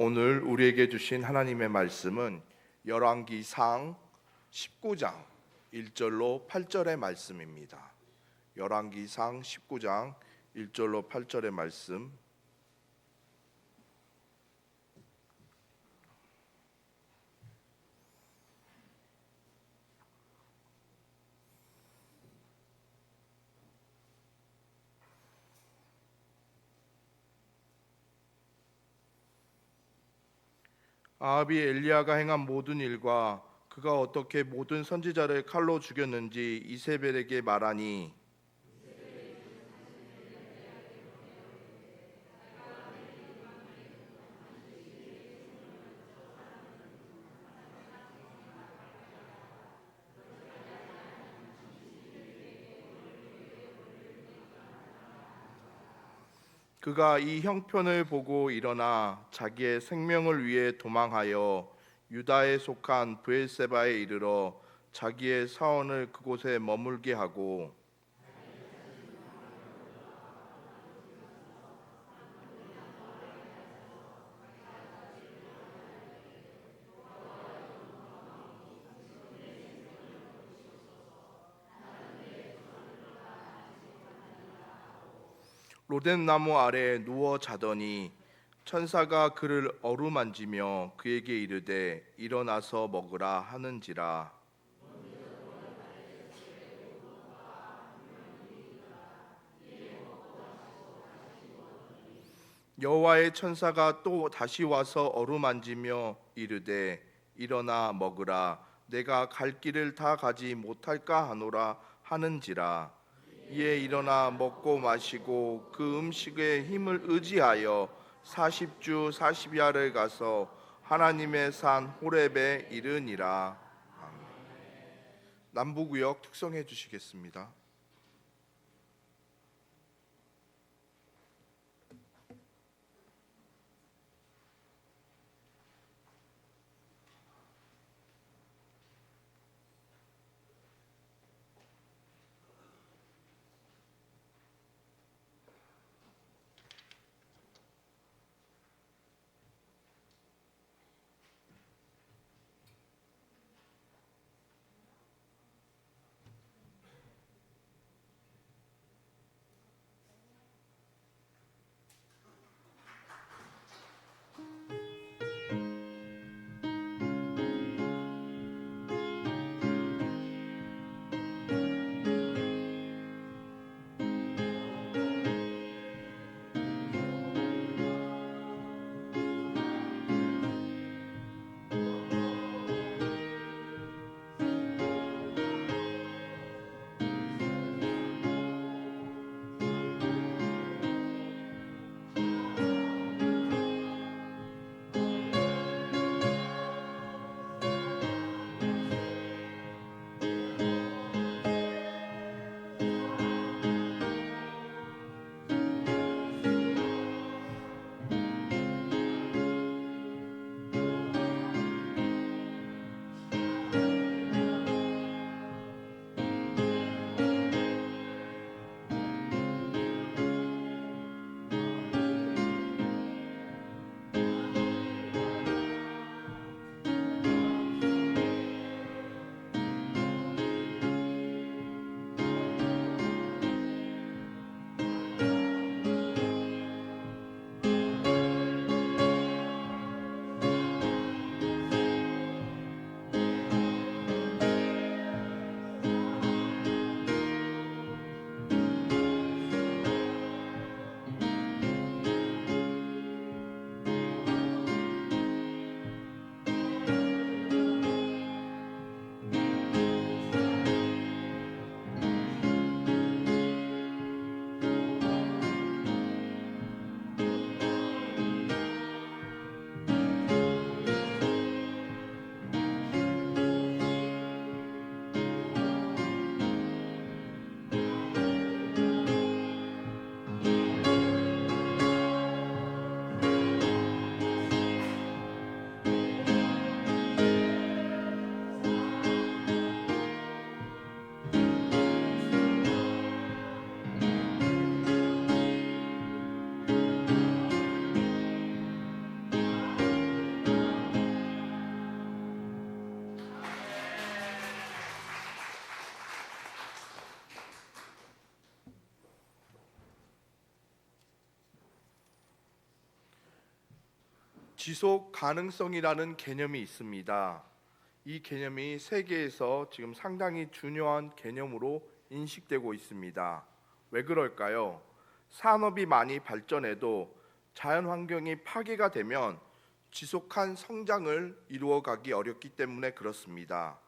오늘 우리에게 주신 하나님의 말씀은 열왕기상 19장 1절로 8절의 말씀입니다. 열왕기상 19장 1절로 8절의 말씀. 아합이 엘리야가 행한 모든 일과 그가 어떻게 모든 선지자를 칼로 죽였는지 이세벨에게 말하니, 그가 이 형편을 보고 일어나 자기의 생명을 위해 도망하여 유다에 속한 브엘세바에 이르러 자기의 사원을 그곳에 머물게 하고, 로뎀나무 아래 누워 자더니 천사가 그를 어루만지며 그에게 이르되 일어나서 먹으라 하는지라. 여호와의 천사가 또 다시 와서 어루만지며 이르되 일어나 먹으라, 내가 갈 길을 다 가지 못할까 하노라 하는지라. 이에 일어나 먹고 마시고 그 음식의 힘을 의지하여 40주 40야를 가서 하나님의 산 호렙에 이르니라. 아멘. 남부구역 특성해 주시겠습니다. 지속 가능성이라는 개념이 있습니다. 이 개념이 세계에서 지금 상당히 중요한 개념으로 인식되고 있습니다. 왜 그럴까요? 산업이 많이 발전해도 자연 환경이 파괴가 되면 지속한 성장을 이루어가기 어렵기 때문에 그렇습니다.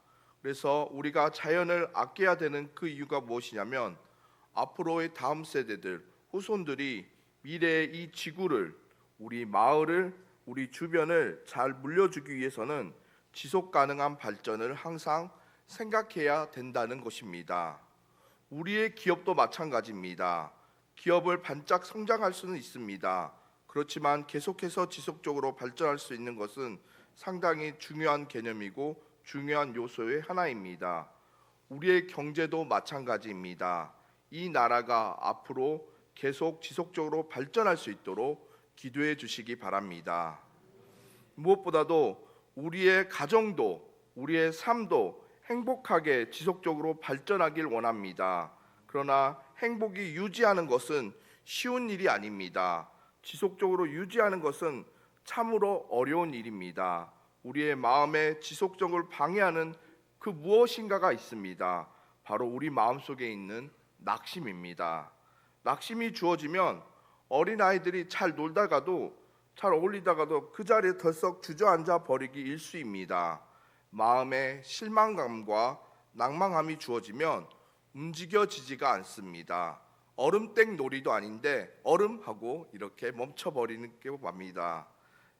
그래서 우리가 자연을 아껴야 되는 그 이유가 무엇이냐면 앞으로의 다음 세대들, 후손들이 미래의 이 지구를, 우리 마을을, 우리 주변을 잘 물려주기 위해서는 지속 가능한 발전을 항상 생각해야 된다는 것입니다. 우리의 기업도 마찬가지입니다. 기업을 반짝 성장할 수는 있습니다. 그렇지만 계속해서 지속적으로 발전할 수 있는 것은 상당히 중요한 개념이고 중요한 요소의 하나입니다. 우리의 경제도 마찬가지입니다. 이 나라가 앞으로 계속 지속적으로 발전할 수 있도록 기도해 주시기 바랍니다. 무엇보다도 우리의 가정도, 우리의 삶도 행복하게 지속적으로 발전하길 원합니다. 그러나 행복이 유지하는 것은 쉬운 일이 아닙니다. 지속적으로 유지하는 것은 참으로 어려운 일입니다. 우리의 마음에 지속적으로 방해하는 그 무엇인가가 있습니다. 바로 우리 마음속에 있는 낙심입니다. 낙심이 주어지면 어린아이들이 잘 놀다가도 잘 어울리다가도 그 자리에 덜썩 주저앉아 버리기 일쑤입니다. 마음에 실망감과 낭망함이 주어지면 움직여지지가 않습니다. 얼음땡 놀이도 아닌데 얼음하고 이렇게 멈춰버리는 게 맙니다.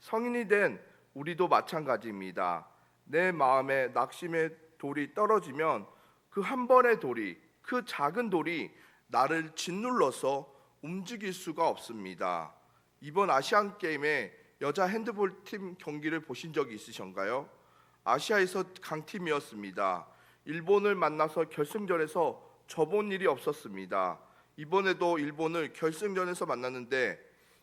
성인이 된 우리도 마찬가지입니다. 내 마음에 낙심의 돌이 떨어지면 그 한 번의 돌이, 그 작은 돌이 나를 짓눌러서 움직일 수가 없습니다. 이번 아시안 게임에 여자 핸드볼 팀 경기를 보신 적이 있으신가요? 아시아에서 강팀이었습니다. 일본을 만나서 결승전에서 져본 일이 없었습니다. 이번에도 일본을 결승전에서 만났는데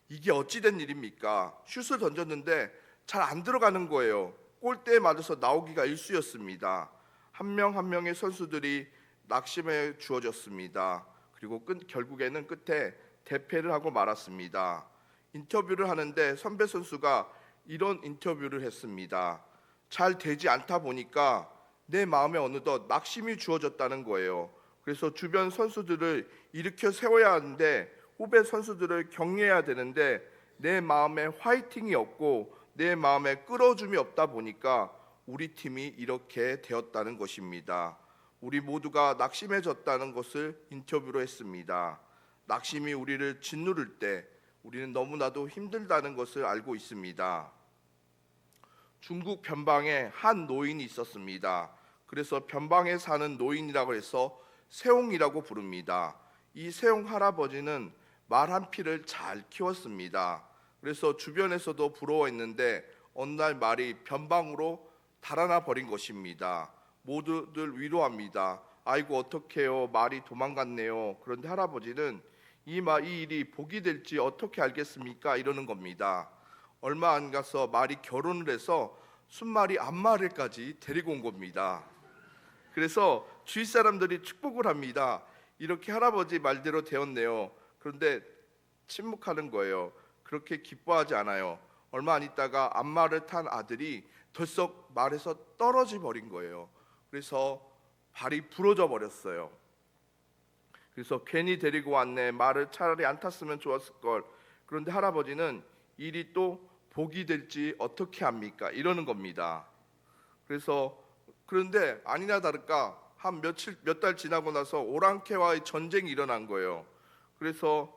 이게 어찌된 일입니까? 슛을 던졌는데 잘 안 들어가는 거예요. 골대에 맞아서 나오기가 일쑤였습니다. 한 명 한 명의 선수들이 낙심에 주어졌습니다. 그리고 결국에는 끝에 대패를 하고 말았습니다. 인터뷰를 하는데 선배 선수가 이런 인터뷰를 했습니다. 잘 되지 않다 보니까 내 마음에 어느덧 낙심이 주어졌다는 거예요. 그래서 주변 선수들을 일으켜 세워야 하는데, 후배 선수들을 격려해야 되는데 내 마음에 화이팅이 없고 내 마음에 끌어줌이 없다 보니까 우리 팀이 이렇게 되었다는 것입니다. 우리 모두가 낙심해졌다는 것을 인터뷰로 했습니다. 낙심이 우리를 짓누를 때 우리는 너무나도 힘들다는 것을 알고 있습니다. 중국 변방에 한 노인이 있었습니다. 그래서 변방에 사는 노인이라고 해서 세옹이라고 부릅니다. 이 세옹 할아버지는 말 한 피를 잘 키웠습니다. 그래서 주변에서도 부러워했는데 어느 날 말이 변방으로 달아나 버린 것입니다. 모두들 위로합니다. 아이고 어떡해요, 말이 도망갔네요. 그런데 할아버지는 이 일이 복이 될지 어떻게 알겠습니까? 이러는 겁니다. 얼마 안 가서 말이 결혼을 해서 순말이 안말을까지 데리고 온 겁니다. 그래서 주위 사람들이 축복을 합니다. 이렇게 할아버지 말대로 되었네요. 그런데 침묵하는 거예요. 그렇게 기뻐하지 않아요. 얼마 안 있다가 안마를 탄 아들이 덜썩 말에서 떨어져 버린 거예요. 그래서 발이 부러져 버렸어요. 그래서 괜히 데리고 왔네. 말을 차라리 안 탔으면 좋았을 걸. 그런데 할아버지는 일이 또 복이 될지 어떻게 합니까? 이러는 겁니다. 그런데 아니나 다를까 한 몇 달 지나고 나서 오랑캐와의 전쟁이 일어난 거예요. 그래서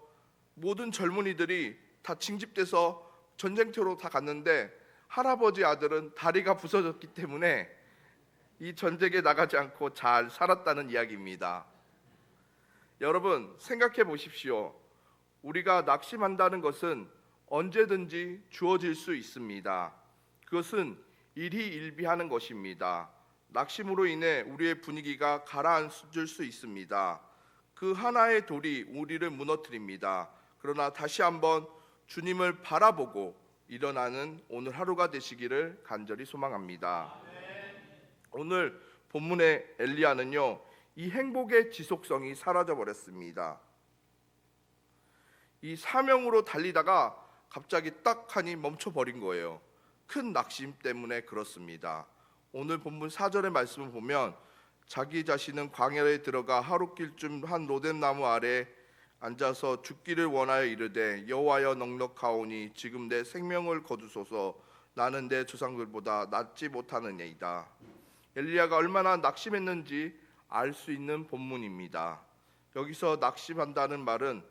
모든 젊은이들이 다 징집돼서 전쟁터로 다 갔는데 할아버지 아들은 다리가 부서졌기 때문에 이 전쟁에 나가지 않고 잘 살았다는 이야기입니다. 여러분 생각해 보십시오. 우리가 낙심한다는 것은 언제든지 주어질 수 있습니다. 그것은 일희일비하는 것입니다. 낙심으로 인해 우리의 분위기가 가라앉을 수 있습니다. 그 하나의 돌이 우리를 무너뜨립니다. 그러나 다시 한번 주님을 바라보고 일어나는 오늘 하루가 되시기를 간절히 소망합니다. 오늘 본문의 엘리야는요, 이 행복의 지속성이 사라져 버렸습니다. 이 사명으로 달리다가 갑자기 딱 하니 멈춰버린 거예요. 큰 낙심 때문에 그렇습니다. 오늘 본문 4절의 말씀을 보면 자기 자신은 광야에 들어가 하룻길쯤 한 로뎀나무 아래 앉아서 죽기를 원하여 이르되 여호와여 넉넉하오니 지금 내 생명을 거두소서. 나는 내 조상들보다 낫지 못하느니이다. 엘리야가 얼마나 낙심했는지 알 수 있는 본문입니다. 여기서 낙심한다는 말은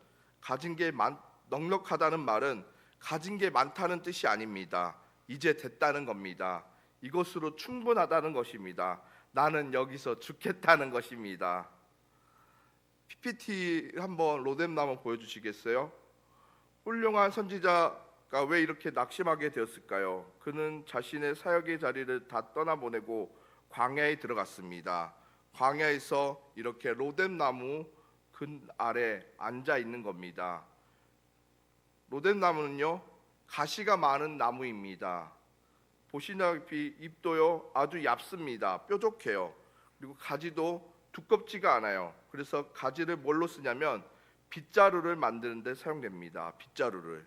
넉넉하다는 말은 가진 게 많다는 뜻이 아닙니다. 이제 됐다는 겁니다. 이것으로 충분하다는 것입니다. 나는 여기서 죽겠다는 것입니다. PPT 한번 로뎀나무 보여주시겠어요? 훌륭한 선지자가 왜 이렇게 낙심하게 되었을까요? 그는 자신의 사역의 자리를 다 떠나보내고 광야에 들어갔습니다. 광야에서 이렇게 로뎀나무 근 아래 앉아 있는 겁니다. 로뎀나무는요, 가시가 많은 나무입니다. 보시다시피 잎도요 아주 얇습니다. 뾰족해요. 그리고 가지도 두껍지가 않아요. 그래서 가지를 뭘로 쓰냐면 빗자루를 만드는 데 사용됩니다. 빗자루를.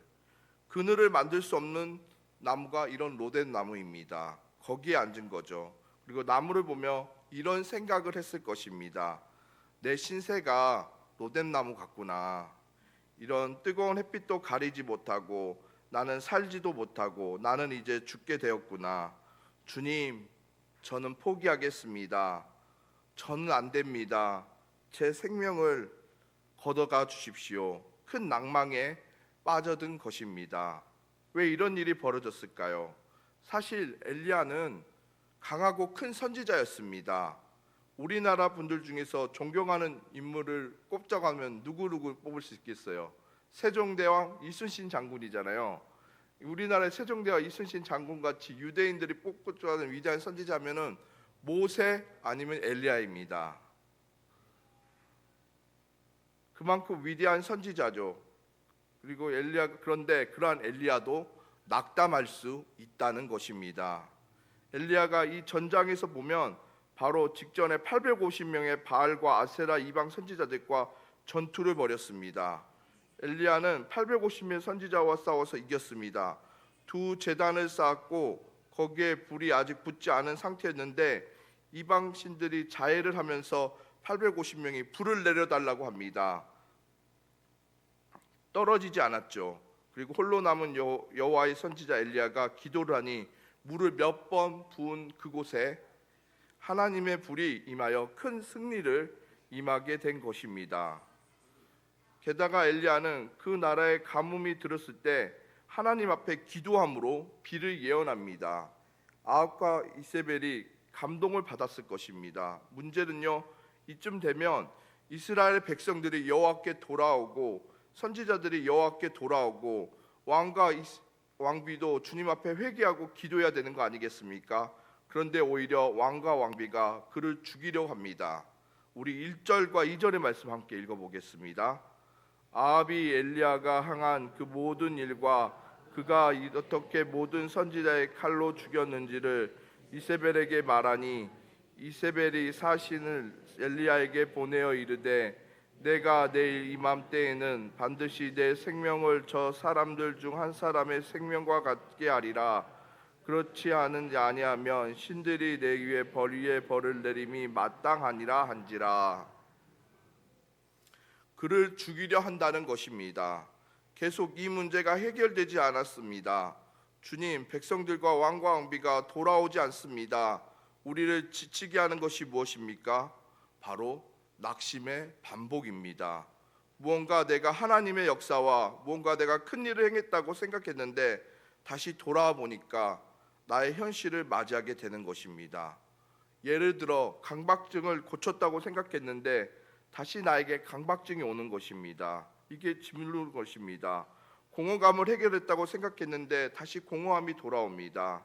그늘을 만들 수 없는 나무가 이런 로뎀나무입니다. 거기에 앉은 거죠. 그리고 나무를 보며 이런 생각을 했을 것입니다. 내 신세가 로뎀나무 같구나. 이런 뜨거운 햇빛도 가리지 못하고 나는 살지도 못하고 나는 이제 죽게 되었구나. 주님, 저는 포기하겠습니다. 저는 안 됩니다. 제 생명을 걷어가 주십시오. 큰 낭망에 빠져든 것입니다. 왜 이런 일이 벌어졌을까요? 사실 엘리야는 강하고 큰 선지자였습니다. 우리나라 분들 중에서 존경하는 인물을 꼽자고 하면 누구를 뽑을 수 있겠어요? 세종대왕 이순신 장군이잖아요. 우리나라의 세종대왕 이순신 장군같이 유대인들이 뽑고자 하는 위대한 선지자면은 모세 아니면 엘리야입니다. 그만큼 위대한 선지자죠. 그리고 그런데 그러한 엘리야도 낙담할 수 있다는 것입니다. 엘리야가 이 전장에서 보면 바로 직전에 850명의 바알과 아세라 이방 선지자들과 전투를 벌였습니다. 엘리야는 850명 선지자와 싸워서 이겼습니다. 두 제단을 쌓았고 거기에 불이 아직 붙지 않은 상태였는데 이방 신들이 자해를 하면서 850명이 불을 내려달라고 합니다. 떨어지지 않았죠. 그리고 홀로 남은 여호와의 선지자 엘리야가 기도를 하니 물을 몇 번 부은 그곳에 하나님의 불이 임하여 큰 승리를 임하게 된 것입니다. 게다가 엘리야는 그 나라의 가뭄이 들었을 때 하나님 앞에 기도함으로 비를 예언합니다. 아합과 이세벨이 감동을 받았을 것입니다. 문제는요, 이쯤 되면 이스라엘 백성들이 여호와께 돌아오고 선지자들이 여호와께 돌아오고 왕과 왕비도 주님 앞에 회개하고 기도해야 되는 거 아니겠습니까? 그런데 오히려 왕과 왕비가 그를 죽이려 합니다. 우리 1절과 2절의 말씀 함께 읽어보겠습니다. 아합이 엘리야가 행한 그 모든 일과 그가 어떻게 모든 선지자의 칼로 죽였는지를 이세벨에게 말하니 이세벨이 사신을 엘리야에게 보내어 이르되 내가 내일 이맘때에는 반드시 내 생명을 저 사람들 중 한 사람의 생명과 같게 하리라. 그렇지 아니하면 신들이 내 위에 벌을 내림이 마땅하니라 한지라. 그를 죽이려 한다는 것입니다. 계속 이 문제가 해결되지 않았습니다. 주님, 백성들과 왕과 왕비가 돌아오지 않습니다. 우리를 지치게 하는 것이 무엇입니까? 바로 낙심의 반복입니다. 무언가 내가 하나님의 역사와 무언가 내가 큰 일을 행했다고 생각했는데 다시 돌아와 보니까 나의 현실을 맞이하게 되는 것입니다. 예를 들어 강박증을 고쳤다고 생각했는데 다시 나에게 강박증이 오는 것입니다. 이게 짓누르는 것입니다. 공허감을 해결했다고 생각했는데 다시 공허함이 돌아옵니다.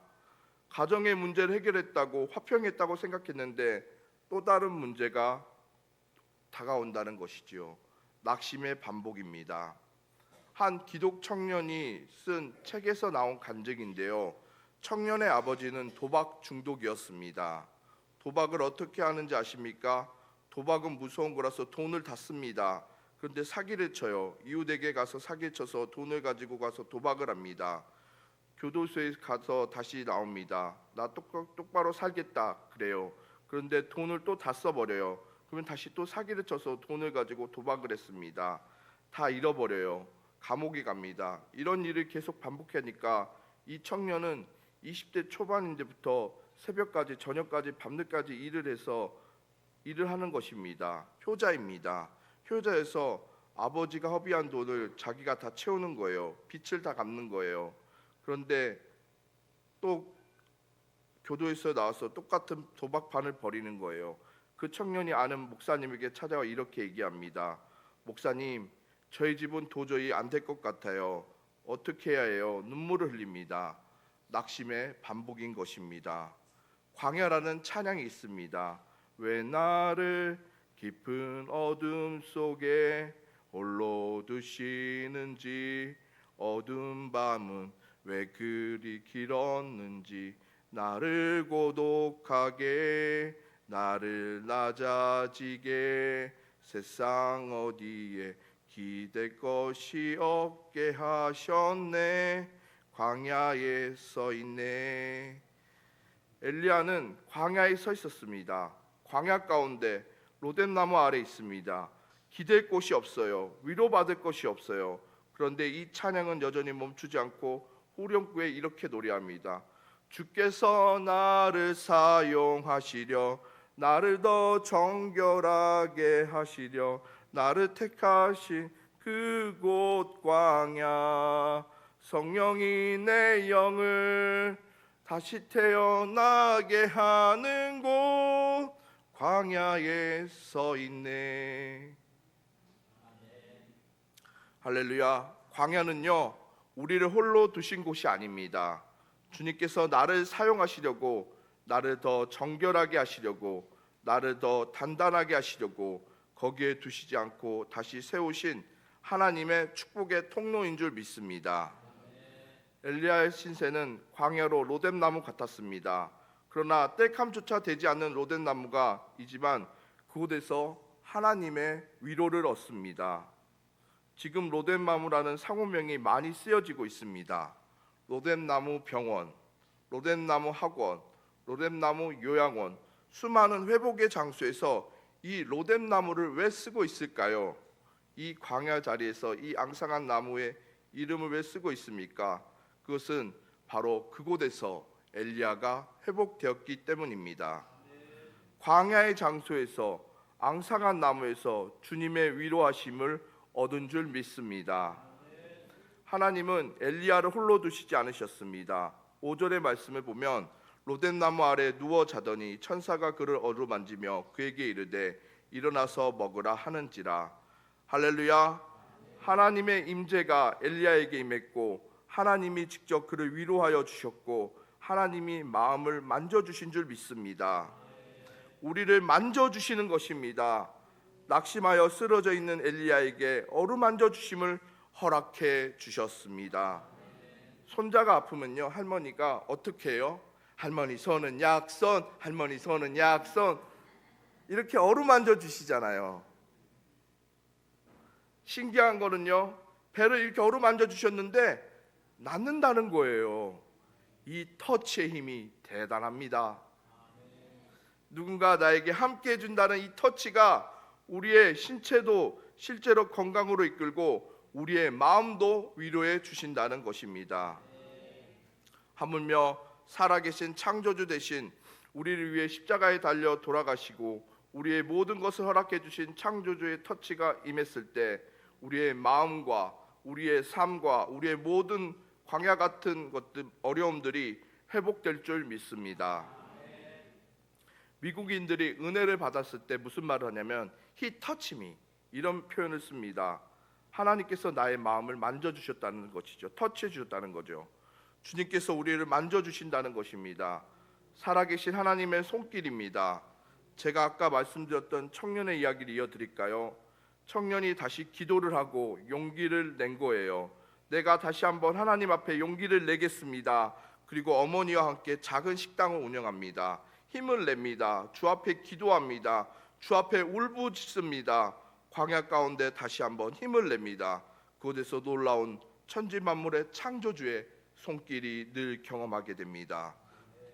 가정의 문제를 해결했다고 화평했다고 생각했는데 또 다른 문제가 다가온다는 것이지요. 낙심의 반복입니다. 한 기독 청년이 쓴 책에서 나온 간증인데요. 청년의 아버지는 도박 중독이었습니다. 도박을 어떻게 하는지 아십니까? 도박은 무서운 거라서 돈을 다 씁니다. 그런데 사기를 쳐요. 이웃에게 가서 사기를 쳐서 돈을 가지고 가서 도박을 합니다. 교도소에 가서 다시 나옵니다. 나 똑바로 살겠다 그래요. 그런데 돈을 또 다 써버려요. 그러면 다시 또 사기를 쳐서 돈을 가지고 도박을 했습니다. 다 잃어버려요. 감옥에 갑니다. 이런 일을 계속 반복하니까 이 청년은 20대 초반인데부터 새벽까지 저녁까지 밤늦까지 일을 해서 일을 하는 것입니다. 효자입니다. 효자에서 아버지가 허비한 돈을 자기가 다 채우는 거예요. 빚을 다 갚는 거예요. 그런데 또 교도에서 나와서 똑같은 도박판을 벌이는 거예요. 그 청년이 아는 목사님에게 찾아와 이렇게 얘기합니다. 목사님, 저희 집은 도저히 안 될 것 같아요. 어떻게 해야 해요? 눈물을 흘립니다. 낙심의 반복인 것입니다. 광야라는 찬양이 있습니다. 왜 나를 깊은 어둠 속에 홀로 두시는지, 어두운 밤은 왜 그리 길었는지, 나를 고독하게 나를 낮아지게 세상 어디에 기댈 것이 없게 하셨네. 광야에 서 있네. 엘리야는 광야에 서 있었습니다. 광야 가운데 로뎀나무 아래 있습니다. 기댈 곳이 없어요. 위로받을 것이 없어요. 그런데 이 찬양은 여전히 멈추지 않고 후렴구에 이렇게 노래합니다. 주께서 나를 사용하시려, 나를 더 정결하게 하시려, 나를 택하신 그곳 광야, 성령이 내 영을 다시 태어나게 하는 곳 광야에 서 있네. 할렐루야. 광야는요, 우리를 홀로 두신 곳이 아닙니다. 주님께서 나를 사용하시려고, 나를 더 정결하게 하시려고, 나를 더 단단하게 하시려고 거기에 두시지 않고 다시 세우신 하나님의 축복의 통로인 줄 믿습니다. 엘리야의 신세는 광야로 로뎀나무 같았습니다. 그러나 땔감조차 되지 않는 로뎀나무가 이지만 그곳에서 하나님의 위로를 얻습니다. 지금 로뎀나무라는 상호명이 많이 쓰여지고 있습니다. 로뎀나무 병원, 로뎀나무 학원, 로뎀나무 요양원, 수많은 회복의 장소에서 이 로뎀나무를 왜 쓰고 있을까요? 이 광야 자리에서 이 앙상한 나무의 이름을 왜 쓰고 있습니까? 그것은 바로 그곳에서 엘리야가 회복되었기 때문입니다. 광야의 장소에서 앙상한 나무에서 주님의 위로하심을 얻은 줄 믿습니다. 하나님은 엘리야를 홀로 두시지 않으셨습니다. 5절의 말씀을 보면 로뎀나무 아래 누워 자더니 천사가 그를 어루만지며 그에게 이르되 일어나서 먹으라 하는지라. 할렐루야. 하나님의 임재가 엘리야에게 임했고 하나님이 직접 그를 위로하여 주셨고 하나님이 마음을 만져주신 줄 믿습니다. 우리를 만져주시는 것입니다. 낙심하여 쓰러져 있는 엘리야에게 어루만져 주심을 허락해 주셨습니다. 손자가 아프면요, 할머니가 어떻게 해요? 할머니 손은 약손, 할머니 손은 약손, 이렇게 어루만져 주시잖아요. 신기한 거는요, 배를 이렇게 어루만져 주셨는데 낫는다는 거예요. 이 터치의 힘이 대단합니다. 누군가 나에게 함께 해준다는 이 터치가 우리의 신체도 실제로 건강으로 이끌고 우리의 마음도 위로해 주신다는 것입니다. 하물며 살아계신 창조주 대신 우리를 위해 십자가에 달려 돌아가시고 우리의 모든 것을 허락해 주신 창조주의 터치가 임했을 때 우리의 마음과 우리의 삶과 우리의 모든 광야 같은 것들, 어려움들이 회복될 줄 믿습니다. 미국인들이 은혜를 받았을 때 무슨 말을 하냐면 He touched me, 이런 표현을 씁니다. 하나님께서 나의 마음을 만져주셨다는 것이죠. 터치해 주셨다는 거죠. 주님께서 우리를 만져주신다는 것입니다. 살아계신 하나님의 손길입니다. 제가 아까 말씀드렸던 청년의 이야기를 이어드릴까요? 청년이 다시 기도를 하고 용기를 낸 거예요. 내가 다시 한번 하나님 앞에 용기를 내겠습니다. 그리고 어머니와 함께 작은 식당을 운영합니다. 힘을 냅니다. 주 앞에 기도합니다. 주 앞에 울부짖습니다. 광야 가운데 다시 한번 힘을 냅니다. 그곳에서 놀라운 천지만물의 창조주의 손길이 늘 경험하게 됩니다.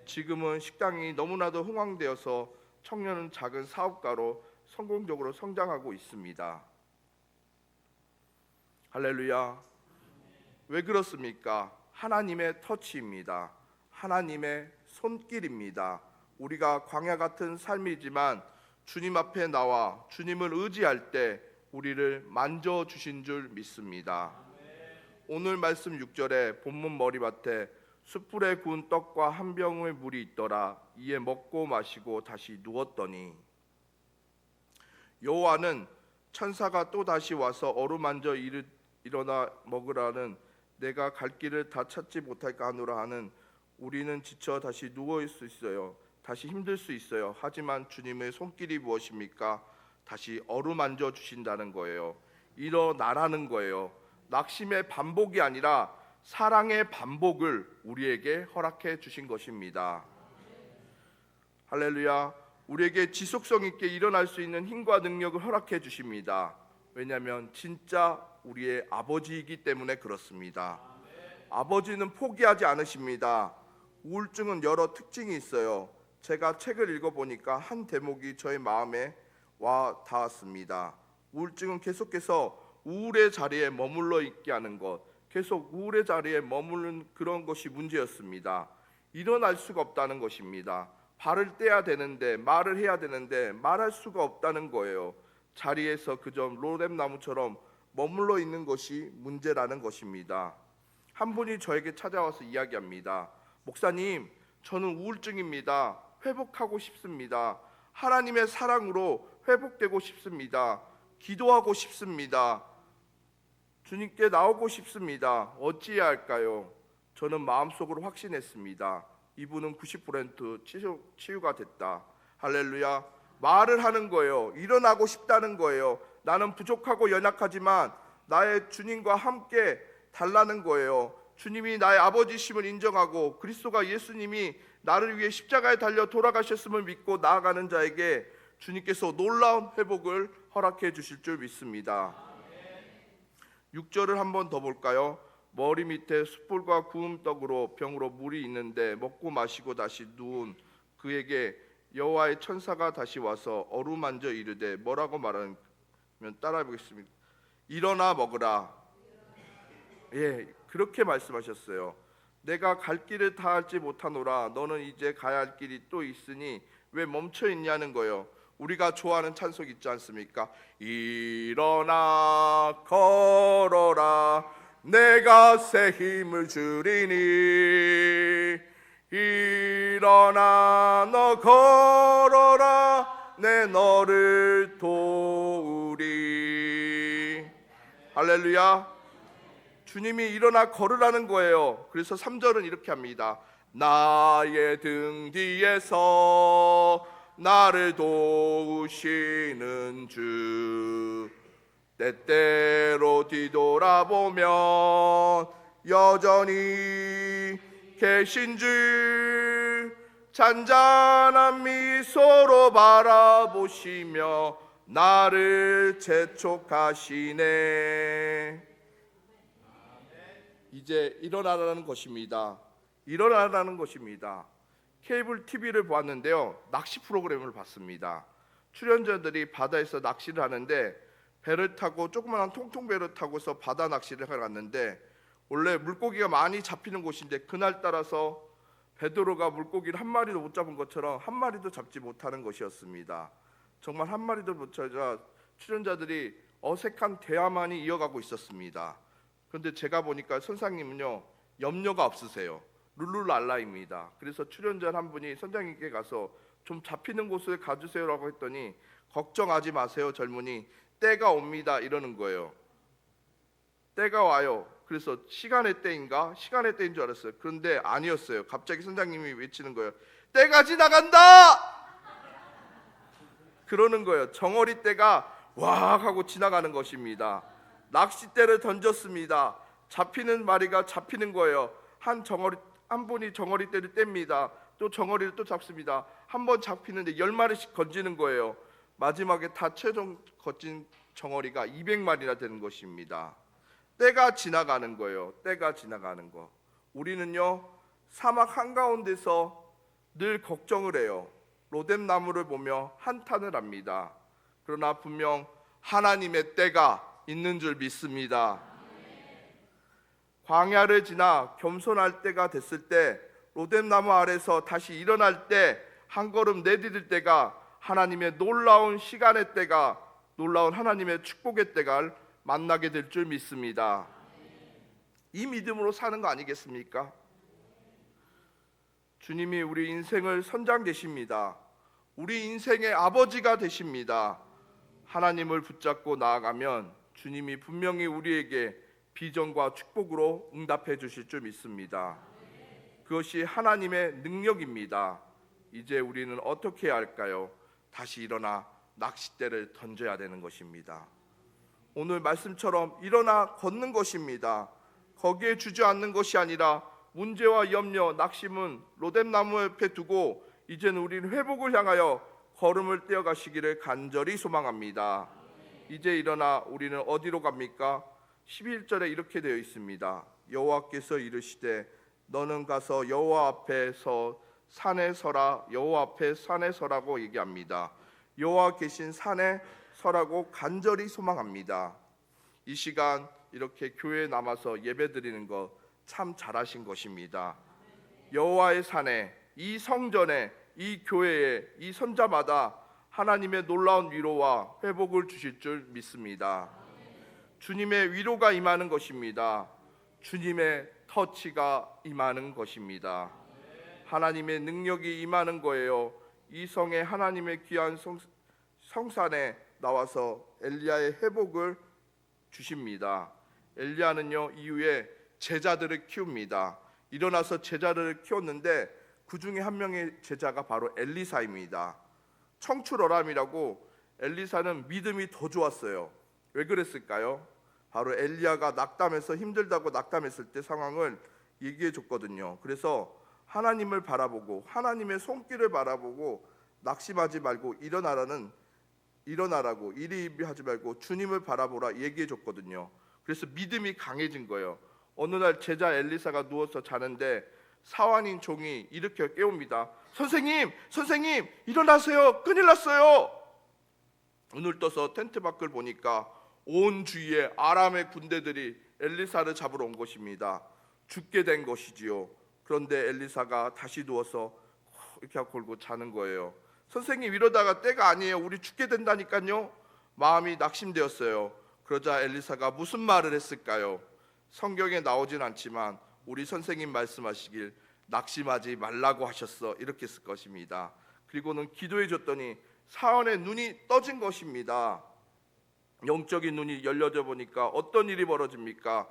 지금은 식당이 너무나도 흥황되어서 청년은 작은 사업가로 성공적으로 성장하고 있습니다. 할렐루야. 왜 그렇습니까? 하나님의 터치입니다. 하나님의 손길입니다. 우리가 광야 같은 삶이지만 주님 앞에 나와 주님을 의지할 때 우리를 만져주신 줄 믿습니다. 오늘 말씀 6절에 본문 머리맡에 숯불에 구운 떡과 한 병의 물이 있더라. 이에 먹고 마시고 다시 누웠더니, 여호와는 천사가 또 다시 와서 어루만져 일어나 먹으라는 내가 갈 길을 다 찾지 못할까 하노라 하는, 우리는 지쳐 다시 누워 수 있어요. 다시 힘들 수 있어요. 하지만 주님의 손길이 무엇입니까? 다시 어루만져 주신다는 거예요. 일어나라는 거예요. 낙심의 반복이 아니라 사랑의 반복을 우리에게 허락해 주신 것입니다. 할렐루야. 우리에게 지속성 있게 일어날 수 있는 힘과 능력을 허락해 주십니다. 왜냐하면 진짜 우리의 아버지이기 때문에 그렇습니다. 아버지는 포기하지 않으십니다. 우울증은 여러 특징이 있어요. 제가 책을 읽어보니까 한 대목이 저의 마음에 와 닿았습니다. 우울증은 계속해서 우울의 자리에 머물러 있게 하는 것, 계속 우울의 자리에 머무는 그런 것이 문제였습니다. 일어날 수가 없다는 것입니다. 발을 떼야 되는데, 말을 해야 되는데 말할 수가 없다는 거예요. 자리에서 그저 로뎀나무처럼 머물러 있는 것이 문제라는 것입니다. 한 분이 저에게 찾아와서 이야기합니다. 목사님, 저는 우울증입니다. 회복하고 싶습니다. 하나님의 사랑으로 회복되고 싶습니다. 기도하고 싶습니다. 주님께 나오고 싶습니다. 어찌해야 할까요? 저는 마음속으로 확신했습니다. 이분은 90% 치유가 됐다. 할렐루야. 말을 하는 거예요. 일어나고 싶다는 거예요. 나는 부족하고 연약하지만 나의 주님과 함께 달라는 거예요. 주님이 나의 아버지심을 인정하고 그리스도가 예수님이 나를 위해 십자가에 달려 돌아가셨음을 믿고 나아가는 자에게 주님께서 놀라운 회복을 허락해 주실 줄 믿습니다. 6절을 한번 더 볼까요? 머리 밑에 숯불과 구운 떡으로 병으로 물이 있는데 먹고 마시고 다시 누운 그에게 여호와의 천사가 다시 와서 어루만져 이르되, 뭐라고 말하면 따라해 보겠습니다. 일어나 먹으라. 예, 그렇게 말씀하셨어요. 내가 갈 길을 다 알지 못하노라. 너는 이제 가야 할 길이 또 있으니 왜 멈춰 있냐는 거예요. 우리가 좋아하는 찬송 있지 않습니까? 일어나 걸어라. 내가 새 힘을 주리니. 일어나 너 걸어라. 내 너를 도우리. 할렐루야. 주님이 일어나 걸으라는 거예요. 그래서 3절은 이렇게 합니다. 나의 등 뒤에서 나를 도우시는 주, 때때로 뒤돌아보면 여전히 계신 줄, 잔잔한 미소로 바라보시며 나를 재촉하시네. 이제 일어나라는 것입니다. 일어나라는 것입니다. 케이블 TV를 보았는데요, 낚시 프로그램을 봤습니다. 출연자들이 바다에서 낚시를 하는데 배를 타고, 조그마한 통통배를 타고서 바다 낚시를 하러 갔는데, 원래 물고기가 많이 잡히는 곳인데 그날따라서 베드로가 물고기를 한 마리도 못 잡은 것처럼 한 마리도 잡지 못하는 것이었습니다. 정말 한 마리도 못 찾아 출연자들이 어색한 대화만이 이어가고 있었습니다. 그런데 제가 보니까 선생님은요, 염려가 없으세요. 룰루랄라입니다. 그래서 출연자 한 분이 선장님께 가서 좀 잡히는 곳을 가주세요라고 했더니, 걱정하지 마세요 젊은이, 때가 옵니다 이러는 거예요. 때가 와요. 그래서 시간의 때인가? 시간의 때인 줄 알았어요. 그런데 아니었어요. 갑자기 선장님이 외치는 거예요. 때가 지나간다! 그러는 거예요. 정어리 때가 왁 하고 지나가는 것입니다. 낚싯대를 던졌습니다. 잡히는 마리가 잡히는 거예요. 한 분이 정어리대를 뗍니다. 또 정어리를 또 잡습니다. 한 번 잡히는데 10마리씩 건지는 거예요. 마지막에 다 최종 건진 정어리가 200마리나 되는 것입니다. 때가 지나가는 거예요. 때가 지나가는 거. 우리는요 사막 한가운데서 늘 걱정을 해요. 로뎀나무를 보며 한탄을 합니다. 그러나 분명 하나님의 때가 있는 줄 믿습니다. 광야를 지나 겸손할 때가 됐을 때, 로뎀나무 아래서 다시 일어날 때, 한 걸음 내디딜 때가 하나님의 놀라운 시간의 때가, 놀라운 하나님의 축복의 때가 만나게 될 줄 믿습니다. 이 믿음으로 사는 거 아니겠습니까? 주님이 우리 인생을 선장 되십니다. 우리 인생의 아버지가 되십니다. 하나님을 붙잡고 나아가면 주님이 분명히 우리에게 비전과 축복으로 응답해 주실 줄 믿습니다. 그것이 하나님의 능력입니다. 이제 우리는 어떻게 해야 할까요? 다시 일어나 낚싯대를 던져야 되는 것입니다. 오늘 말씀처럼 일어나 걷는 것입니다. 거기에 주저앉는 것이 아니라 문제와 염려, 낙심은 로뎀나무 옆에 두고 이제는 우리는 회복을 향하여 걸음을 떼어가시기를 간절히 소망합니다. 이제 일어나 우리는 어디로 갑니까? 11절에 이렇게 되어 있습니다. 여호와께서 이르시되 너는 가서 여호와 앞에서 산에 서라. 여호와 앞에 산에 서라고 얘기합니다. 여호와 계신 산에 서라고 간절히 소망합니다. 이 시간 이렇게 교회에 남아서 예배드리는 거 참 잘하신 것입니다. 여호와의 산에, 이 성전에, 이 교회에, 이 선자마다 하나님의 놀라운 위로와 회복을 주실 줄 믿습니다. 주님의 위로가 임하는 것입니다. 주님의 터치가 임하는 것입니다. 하나님의 능력이 임하는 거예요. 이 성에 하나님의 귀한 성산에 나와서 엘리야의 회복을 주십니다. 엘리야는요 이후에 제자들을 키웁니다. 일어나서 제자들을 키웠는데 그 중에 한 명의 제자가 바로 엘리사입니다. 청출어람이라고. 엘리사는 믿음이 더 좋았어요. 왜 그랬을까요? 바로 엘리야가 낙담해서 힘들다고 낙담했을 때 상황을 얘기해 줬거든요. 그래서 하나님을 바라보고 하나님의 손길을 바라보고 낙심하지 말고 일어나라고 이리이리하지 말고 주님을 바라보라 얘기해 줬거든요. 그래서 믿음이 강해진 거예요. 어느 날 제자 엘리사가 누워서 자는데 사환인 종이 일으켜 깨웁니다. 선생님 일어나세요. 큰일 났어요. 눈을 떠서 텐트 밖을 보니까 온 주위에 아람의 군대들이 엘리사를 잡으러 온 것입니다. 죽게 된 것이지요. 그런데 엘리사가 다시 누워서 이렇게 골고 자는 거예요. 선생님 이러다가 때가 아니에요. 우리 죽게 된다니까요. 마음이 낙심되었어요. 그러자 엘리사가 무슨 말을 했을까요? 성경에 나오진 않지만 우리 선생님 말씀하시길 낙심하지 말라고 하셨어 이렇게 했을 것입니다. 그리고는 기도해 줬더니 사원의 눈이 떠진 것입니다. 영적인 눈이 열려져 보니까 어떤 일이 벌어집니까?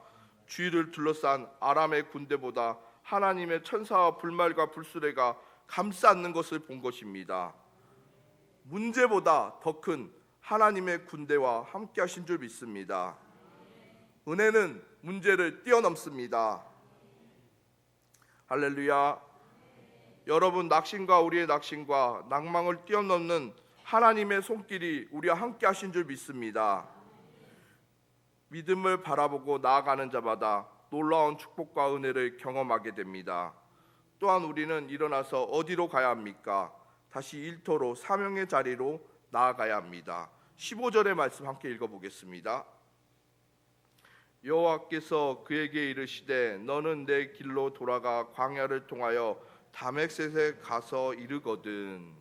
주위를 둘러싼 아람의 군대보다 하나님의 천사와 불말과 불수레가 감싸는 것을 본 것입니다. 문제보다 더 큰 하나님의 군대와 함께 하신 줄 믿습니다. 은혜는 문제를 뛰어넘습니다. 할렐루야. 여러분, 낙심과 우리의 낙심과 낭망을 뛰어넘는 하나님의 손길이 우리와 함께 하신 줄 믿습니다. 믿음을 바라보고 나아가는 자마다 놀라운 축복과 은혜를 경험하게 됩니다. 또한 우리는 일어나서 어디로 가야 합니까? 다시 일터로 사명의 자리로 나아가야 합니다. 15절의 말씀 함께 읽어보겠습니다. 여호와께서 그에게 이르시되 너는 내 길로 돌아가 광야를 통하여 다메섹에 가서 이르거든.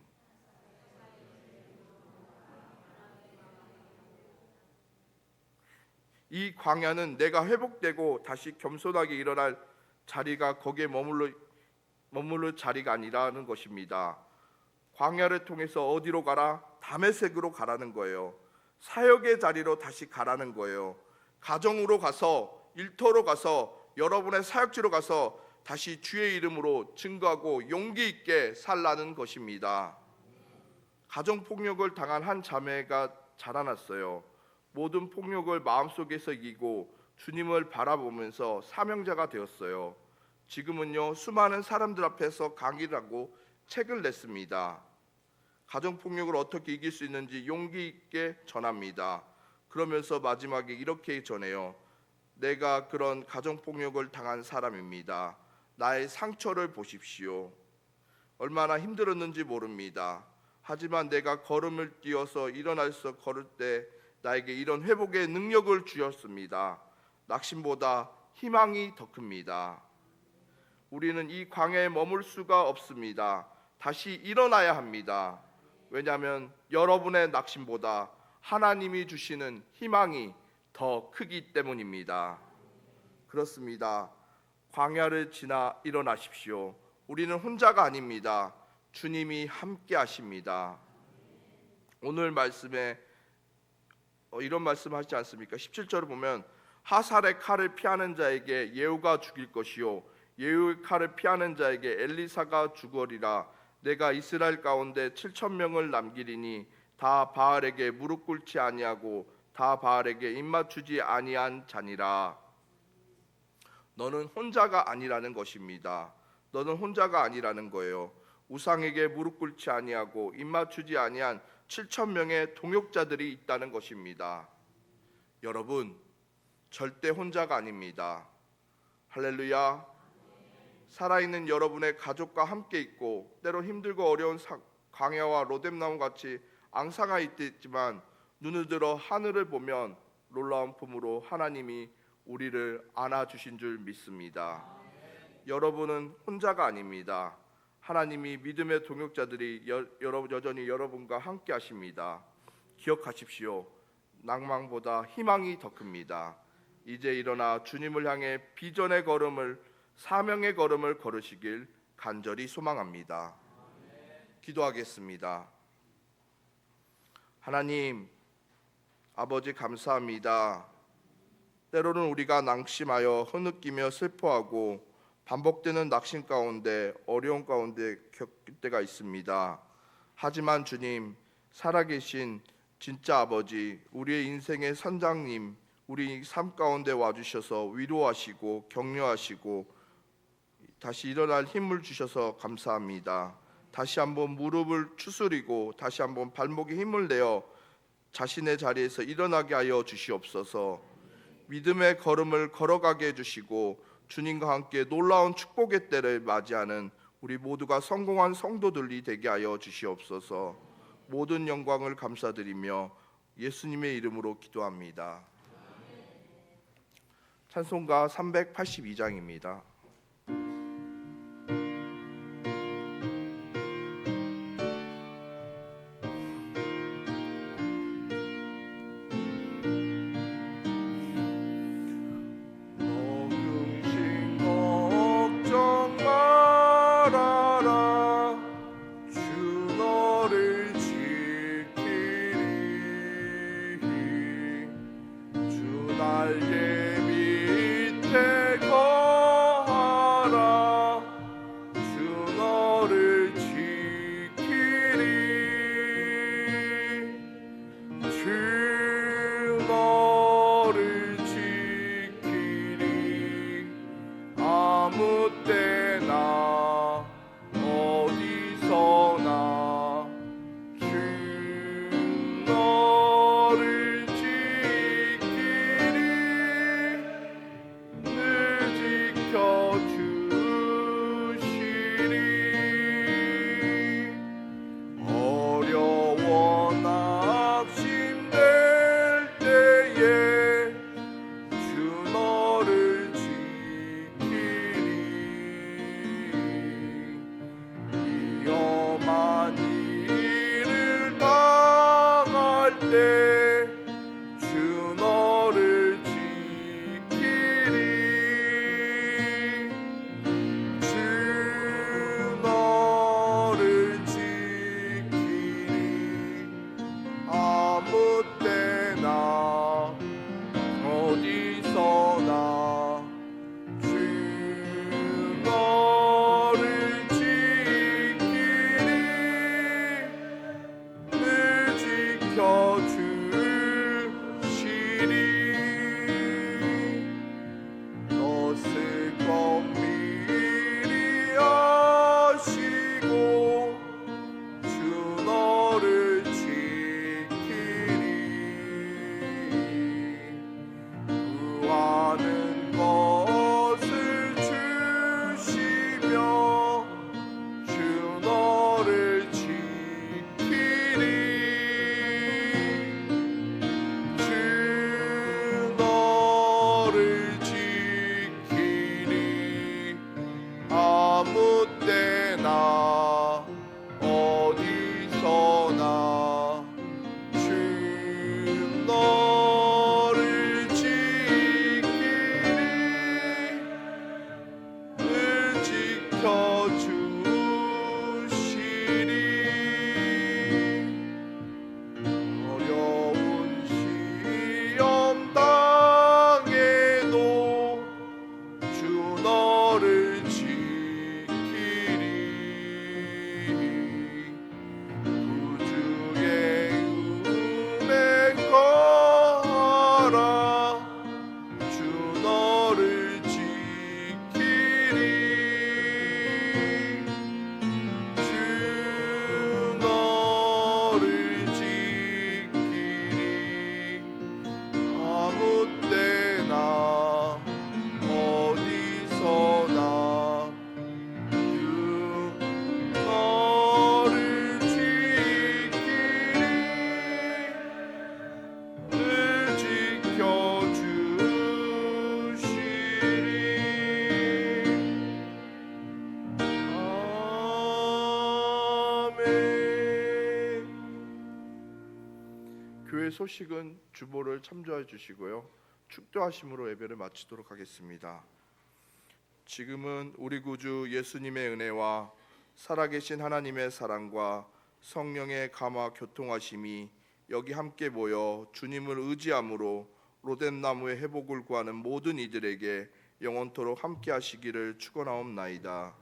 이 광야는 내가 회복되고 다시 겸손하게 일어날 자리가 거기에 머물러 자리가 아니라는 것입니다. 광야를 통해서 어디로 가라? 다메섹으로 가라는 거예요. 사역의 자리로 다시 가라는 거예요. 가정으로 가서, 일터로 가서, 여러분의 사역지로 가서 다시 주의 이름으로 증거하고 용기 있게 살라는 것입니다. 가정폭력을 당한 한 자매가 자라났어요. 모든 폭력을 마음속에서 이기고 주님을 바라보면서 사명자가 되었어요. 지금은요 수많은 사람들 앞에서 강의를 하고 책을 냈습니다. 가정폭력을 어떻게 이길 수 있는지 용기 있게 전합니다. 그러면서 마지막에 이렇게 전해요. 내가 그런 가정폭력을 당한 사람입니다. 나의 상처를 보십시오. 얼마나 힘들었는지 모릅니다. 하지만 내가 걸음을 뛰어서 일어나서 걸을 때 나에게 이런 회복의 능력을 주셨습니다. 낙심보다 희망이 더 큽니다. 우리는 이 광야에 머물 수가 없습니다. 다시 일어나야 합니다. 왜냐하면 여러분의 낙심보다 하나님이 주시는 희망이 더 크기 때문입니다. 그렇습니다. 광야를 지나 일어나십시오. 우리는 혼자가 아닙니다. 주님이 함께 하십니다. 오늘 말씀에 이런 말씀하시지 않습니까? 17절을 보면 하살의 칼을 피하는 자에게 예후가 죽일 것이요 예후의 칼을 피하는 자에게 엘리사가 죽으리라. 내가 이스라엘 가운데 7,000명을 남기리니 다 바알에게 무릎 꿇지 아니하고 다 바알에게 입맞추지 아니한 자니라. 너는 혼자가 아니라는 것입니다. 너는 혼자가 아니라는 거예요. 우상에게 무릎 꿇지 아니하고 입맞추지 아니한 7,000명의 동역자들이 있다는 것입니다. 여러분, 절대 혼자가 아닙니다. 할렐루야. 살아있는 여러분의 가족과 함께 있고 때로 힘들고 어려운 광야와 로뎀나무 같이 앙상하 있지만 눈을 들어 하늘을 보면 놀라운 품으로 하나님이 우리를 안아주신 줄 믿습니다. 여러분은 혼자가 아닙니다. 하나님이 믿음의 동역자들이 여전히 여러분과 함께 하십니다. 기억하십시오. 낭만보다 희망이 더 큽니다. 이제 일어나 주님을 향해 비전의 걸음을, 사명의 걸음을 걸으시길 간절히 소망합니다. 기도하겠습니다. 하나님 아버지, 감사합니다. 때로는 우리가 낙심하여 흐느끼며 슬퍼하고 반복되는 낙심 가운데 어려운 가운데 겪을 때가 있습니다. 하지만 주님, 살아계신 진짜 아버지, 우리의 인생의 선장님, 우리 삶 가운데 와주셔서 위로하시고 격려하시고 다시 일어날 힘을 주셔서 감사합니다. 다시 한번 무릎을 추스리고 다시 한번 발목에 힘을 내어 자신의 자리에서 일어나게 하여 주시옵소서. 믿음의 걸음을 걸어가게 해주시고 주님과 함께 놀라운 축복의 때를 맞이하는 우리 모두가 성공한 성도들이 되게 하여 주시옵소서. 모든 영광을 감사드리며 예수님의 이름으로 기도합니다. 찬송가 382장입니다. 날개 밑에 거하시니 지켜주시리. 어려운 시험 당해도 주 너를 지키리. 구주의 은혜 거하라. 주 너를 지키리. 주 너를 지키리. 아무 때나 어디서나 주 너를 지키리. 늘 지켜주시리. 아멘. 교회 소식은 주보를 참조해 주시고요. 축도하심으로 예배를 마치도록 하겠습니다. 지금은 우리 구주 예수님의 은혜와 살아계신 하나님의 사랑과 성령의 감화 교통하심이 여기 함께 모여 주님을 의지함으로 로뎀 나무의 회복을 구하는 모든 이들에게 영원토록 함께 하시기를 축원하옵나이다.